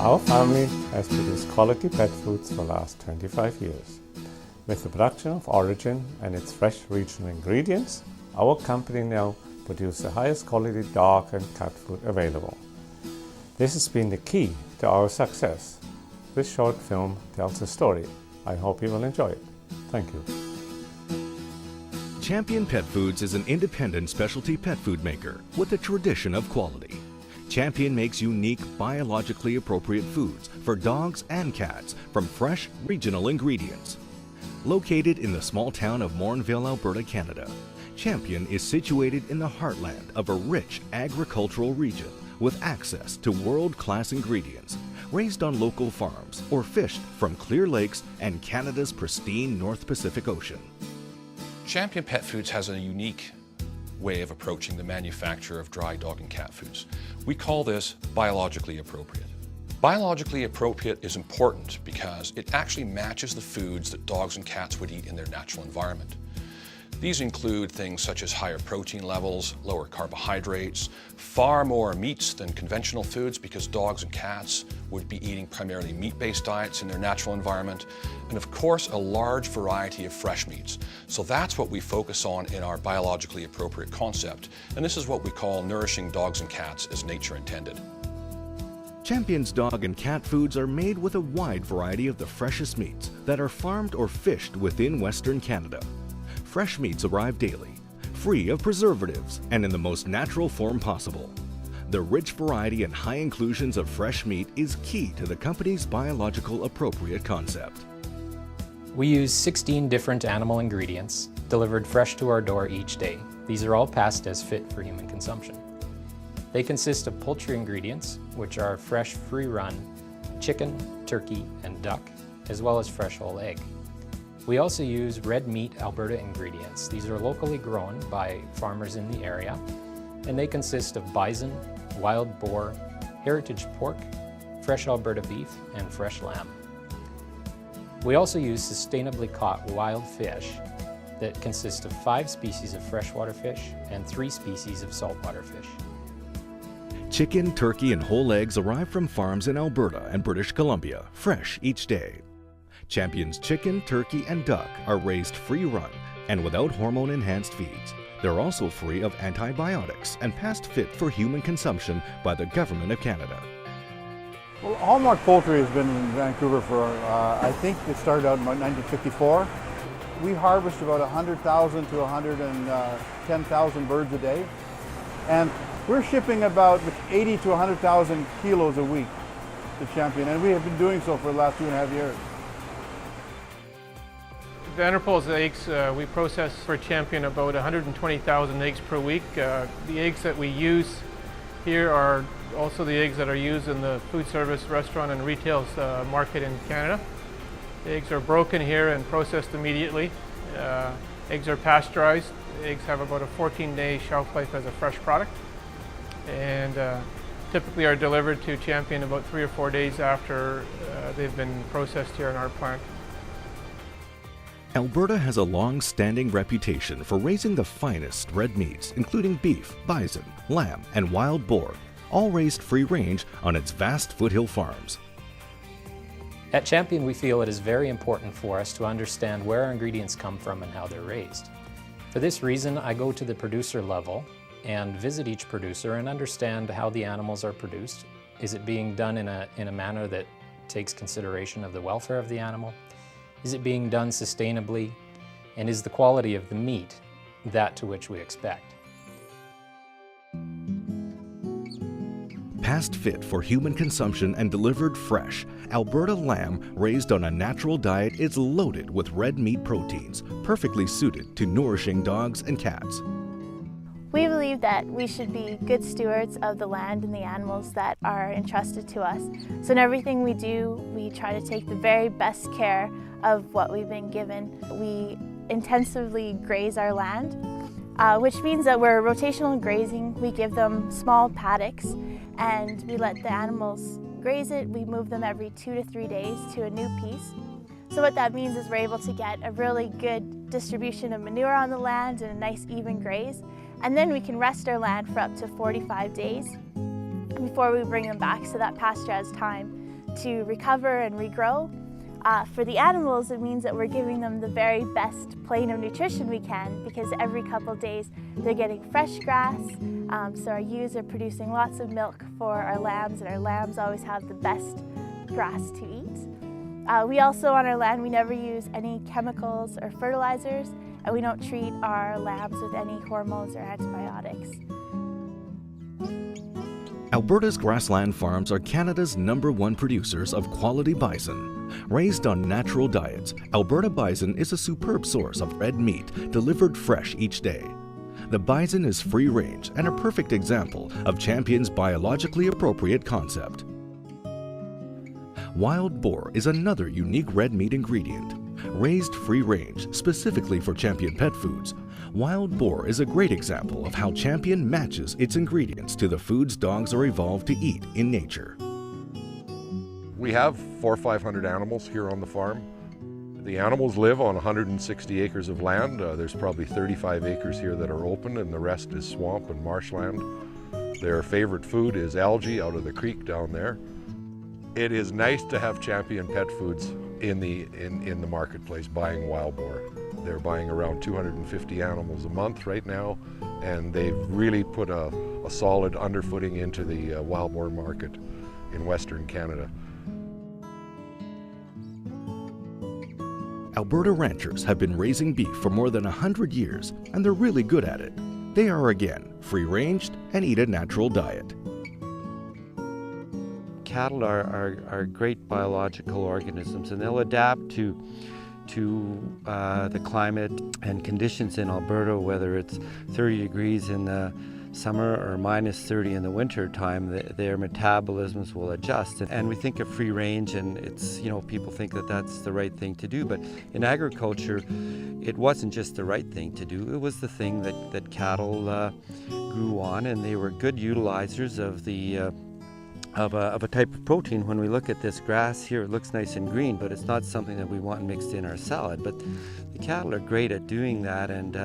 Our family has produced quality pet foods for the last 25 years. With the production of Origin and its fresh regional ingredients, our company now produces the highest quality dog and cat food available. This has been the key to our success. This short film tells a story. I hope you will enjoy it. Thank you. Champion Pet Foods is an independent specialty pet food maker with a tradition of quality. Champion makes unique, biologically appropriate foods for dogs and cats from fresh, regional ingredients. Located in the small town of Morinville, Alberta, Canada, Champion is situated in the heartland of a rich agricultural region with access to world-class ingredients, raised on local farms or fished from clear lakes and Canada's pristine North Pacific Ocean. Champion Pet Foods has a unique way of approaching the manufacture of dry dog and cat foods. We call this biologically appropriate. Biologically appropriate is important because it actually matches the foods that dogs and cats would eat in their natural environment. These include things such as higher protein levels, lower carbohydrates, far more meats than conventional foods because dogs and cats would be eating primarily meat-based diets in their natural environment, and of course a large variety of fresh meats. So that's what we focus on in our biologically appropriate concept, and this is what we call nourishing dogs and cats as nature intended. Champion's dog and cat foods are made with a wide variety of the freshest meats that are farmed or fished within Western Canada. Fresh meats arrive daily, free of preservatives and in the most natural form possible. The rich variety and high inclusions of fresh meat is key to the company's biological appropriate concept. We use 16 different animal ingredients delivered fresh to our door each day. These are all passed as fit for human consumption. They consist of poultry ingredients, which are fresh free-run chicken, turkey, and duck, as well as fresh whole egg. We also use red meat Alberta ingredients. These are locally grown by farmers in the area, and they consist of bison, wild boar, heritage pork, fresh Alberta beef, and fresh lamb. We also use sustainably caught wild fish that consist of 5 species of freshwater fish and 3 species of saltwater fish. Chicken, turkey, and whole eggs arrive from farms in Alberta and British Columbia, fresh each day. Champion's chicken, turkey, and duck are raised free-run and without hormone-enhanced feeds. They're also free of antibiotics and passed fit for human consumption by the Government of Canada. Well, Hallmark Poultry has been in Vancouver for, I think it started out in 1954. We harvest about 100,000 to 110,000 birds a day, and we're shipping about 80 to 100,000 kilos a week to Champion, and we have been doing so for the last 2.5 years. Vanderpool's eggs, we process for Champion about 120,000 eggs per week. The eggs that we use here are also the eggs that are used in the food service, restaurant, and retail market in Canada. The eggs are broken here and processed immediately. Eggs are pasteurized. Eggs have about a 14-day shelf life as a fresh product, and typically are delivered to Champion about 3 or 4 days after they've been processed here in our plant. Alberta has a long-standing reputation for raising the finest red meats, including beef, bison, lamb, and wild boar, all raised free-range on its vast foothill farms. At Champion, we feel it is very important for us to understand where our ingredients come from and how they're raised. For this reason, I go to the producer level and visit each producer and understand how the animals are produced. Is it being done in a manner that takes consideration of the welfare of the animal? Is it being done sustainably? And is the quality of the meat that to which we expect? Passed fit for human consumption and delivered fresh, Alberta lamb raised on a natural diet is loaded with red meat proteins, perfectly suited to nourishing dogs and cats. We believe that we should be good stewards of the land and the animals that are entrusted to us. So in everything we do, we try to take the very best care of what we've been given. We intensively graze our land, which means that we're rotational grazing. We give them small paddocks and we let the animals graze it. We move them every 2 to 3 days to a new piece. So what that means is we're able to get a really good distribution of manure on the land and a nice even graze. And then we can rest our land for up to 45 days before we bring them back, so that pasture has time to recover and regrow. For the animals, it means that we're giving them the very best plane of nutrition we can, because every couple of days they're getting fresh grass. So our ewes are producing lots of milk for our lambs, and our lambs always have the best grass to eat. We also, on our land, we never use any chemicals or fertilizers, and we don't treat our lambs with any hormones or antibiotics. Alberta's grassland farms are Canada's #1 producers of quality bison. Raised on natural diets, Alberta bison is a superb source of red meat delivered fresh each day. The bison is free-range and a perfect example of Champion's biologically appropriate concept. Wild boar is another unique red meat ingredient. Raised free-range specifically for Champion Pet Foods, wild boar is a great example of how Champion matches its ingredients to the foods dogs are evolved to eat in nature. We have 400 or 500 animals here on the farm. The animals live on 160 acres of land. There's probably 35 acres here that are open, and the rest is swamp and marshland. Their favorite food is algae out of the creek down there. It is nice to have Champion Pet Foods in the marketplace buying wild boar. They're buying around 250 animals a month right now, and they've really put a solid underfooting into the wild boar market in Western Canada. Alberta ranchers have been raising beef for more than 100 years, and they're really good at it. They are, again, free-ranged and eat a natural diet. Cattle are great biological organisms, and they'll adapt to the climate and conditions in Alberta, whether it's 30 degrees in the summer or -30 in the winter time. Their metabolisms will adjust. And we think of free range, and it's, people think that that's the right thing to do, but in agriculture it wasn't just the right thing to do, it was the thing that cattle grew on, and they were good utilizers of the of a type of protein. When we look at this grass here, it looks nice and green, but it's not something that we want mixed in our salad. But the cattle are great at doing that and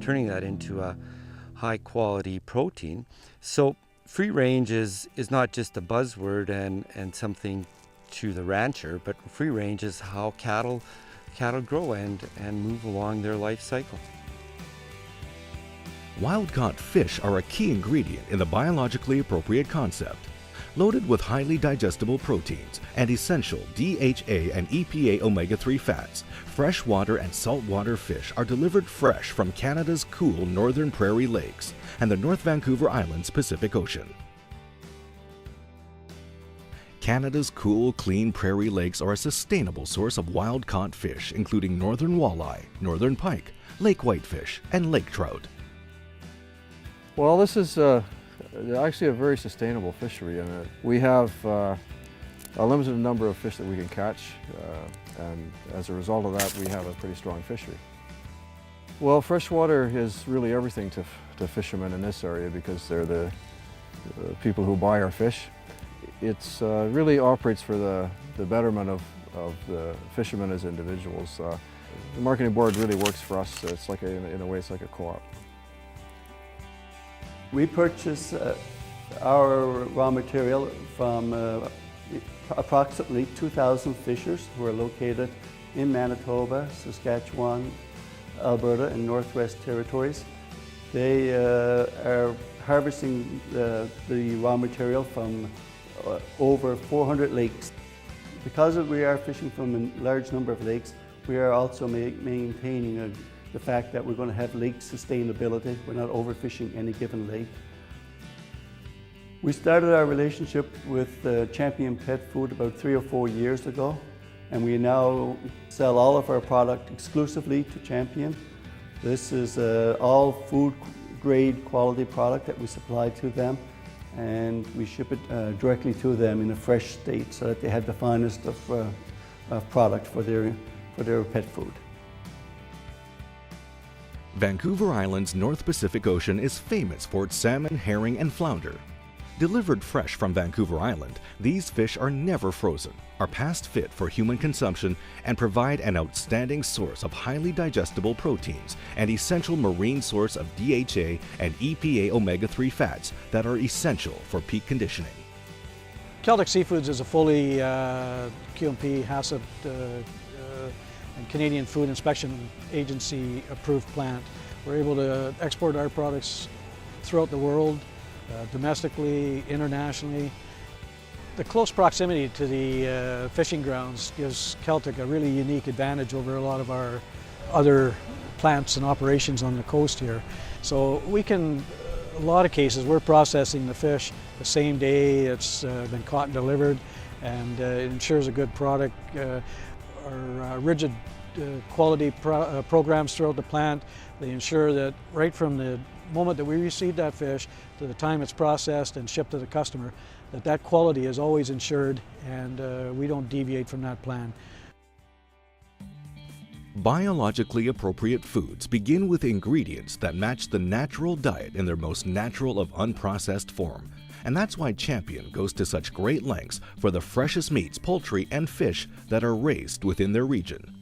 turning that into a high quality protein. So free range is not just a buzzword and something to the rancher, but free range is how cattle grow and move along their life cycle. Wild-caught fish are a key ingredient in the biologically appropriate concept. Loaded with highly digestible proteins and essential DHA and EPA omega-3 fats, freshwater and saltwater fish are delivered fresh from Canada's cool northern prairie lakes and the North Vancouver Island's Pacific Ocean. Canada's cool, clean prairie lakes are a sustainable source of wild-caught fish, including northern walleye, northern pike, lake whitefish, and lake trout. Well, this is actually a very sustainable fishery, and we have a limited number of fish that we can catch, and as a result of that we have a pretty strong fishery. Well, freshwater is really everything to fishermen in this area, because they're the people who buy our fish. It's really operates for the betterment of the fishermen as individuals. The marketing board really works for us. It's like in a way it's like a co-op. We purchase our raw material from approximately 2,000 fishers who are located in Manitoba, Saskatchewan, Alberta, and Northwest Territories. They are harvesting the raw material from over 400 lakes. Because we are fishing from a large number of lakes, we are also maintaining the fact that we're going to have lake sustainability. We're not overfishing any given lake. We started our relationship with Champion Pet Food about 3 or 4 years ago, and we now sell all of our product exclusively to Champion. This is all food grade quality product that we supply to them, and we ship it directly to them in a fresh state so that they have the finest of product for their pet food. Vancouver Island's North Pacific Ocean is famous for its salmon, herring, and flounder. Delivered fresh from Vancouver Island, these fish are never frozen, are past fit for human consumption, and provide an outstanding source of highly digestible proteins and essential marine source of DHA and EPA omega-3 fats that are essential for peak conditioning. Celtic Seafoods is a fully QMP, HACCP, and Canadian Food Inspection Agency approved plant. We're able to export our products throughout the world, domestically, internationally. The close proximity to the fishing grounds gives Celtic a really unique advantage over a lot of our other plants and operations on the coast here. So we can, a lot of cases, we're processing the fish the same day it's been caught and delivered, and it ensures a good product. Our rigid quality programs throughout the plant, they ensure that right from the moment that we receive that fish to the time it's processed and shipped to the customer, that quality is always ensured, and we don't deviate from that plan. Biologically appropriate foods begin with ingredients that match the natural diet in their most natural of unprocessed form. And that's why Champion goes to such great lengths for the freshest meats, poultry, and fish that are raised within their region.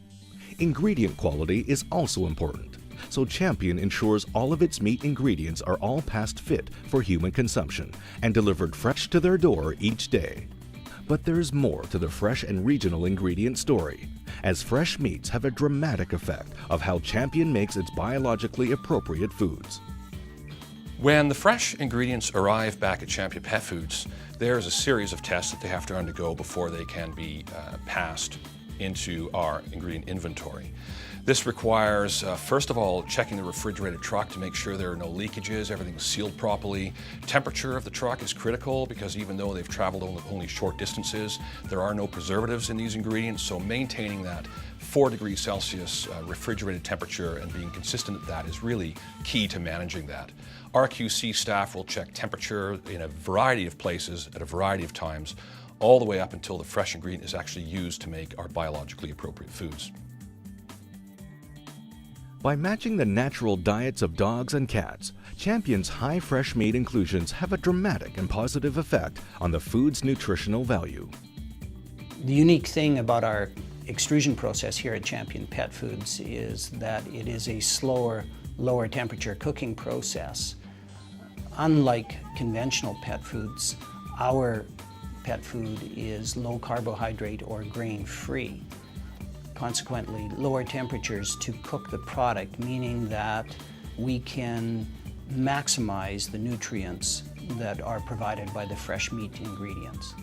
Ingredient quality is also important, so Champion ensures all of its meat ingredients are all past fit for human consumption and delivered fresh to their door each day. But there's more to the fresh and regional ingredient story, as fresh meats have a dramatic effect of how Champion makes its biologically appropriate foods. When the fresh ingredients arrive back at Champion Pet Foods, there's a series of tests that they have to undergo before they can be passed into our ingredient inventory. This requires, first of all, checking the refrigerated truck to make sure there are no leakages, everything's sealed properly. Temperature of the truck is critical because even though they've traveled only short distances, there are no preservatives in these ingredients, so maintaining that 4 degrees Celsius refrigerated temperature and being consistent at that is really key to managing that. Our QC staff will check temperature in a variety of places at a variety of times, all the way up until the fresh ingredient is actually used to make our biologically appropriate foods. By matching the natural diets of dogs and cats, Champion's high fresh meat inclusions have a dramatic and positive effect on the food's nutritional value. The unique thing about our extrusion process here at Champion Pet Foods is that it is a slower, lower temperature cooking process. Unlike conventional pet foods, our pet food is low carbohydrate or grain free. Consequently, lower temperatures to cook the product, meaning that we can maximize the nutrients that are provided by the fresh meat ingredients.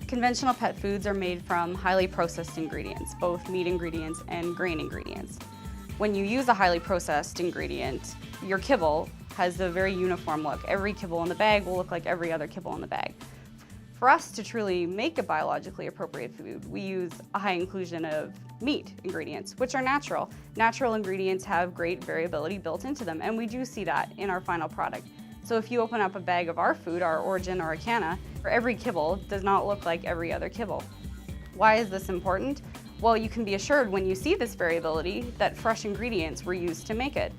Conventional pet foods are made from highly processed ingredients, both meat ingredients and grain ingredients. When you use a highly processed ingredient, your kibble has a very uniform look. Every kibble in the bag will look like every other kibble in the bag. For us to truly make a biologically appropriate food, we use a high inclusion of meat ingredients, which are natural. Natural ingredients have great variability built into them, and we do see that in our final product. So if you open up a bag of our food, our Origin or Acana, every kibble does not look like every other kibble. Why is this important? Well, you can be assured when you see this variability that fresh ingredients were used to make it.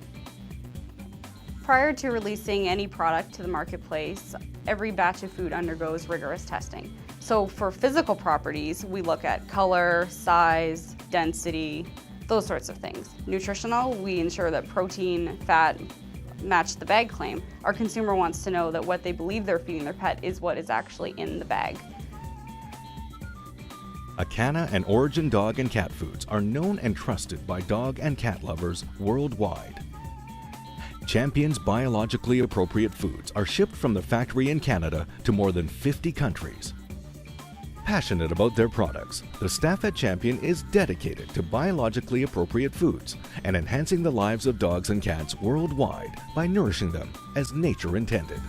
Prior to releasing any product to the marketplace, every batch of food undergoes rigorous testing. So for physical properties, we look at color, size, density, those sorts of things. Nutritional, we ensure that protein, fat match the bag claim. Our consumer wants to know that what they believe they're feeding their pet is what is actually in the bag. Acana and Origin dog and cat foods are known and trusted by dog and cat lovers worldwide. Champion's biologically appropriate foods are shipped from the factory in Canada to more than 50 countries. Passionate about their products, the staff at Champion is dedicated to biologically appropriate foods and enhancing the lives of dogs and cats worldwide by nourishing them as nature intended.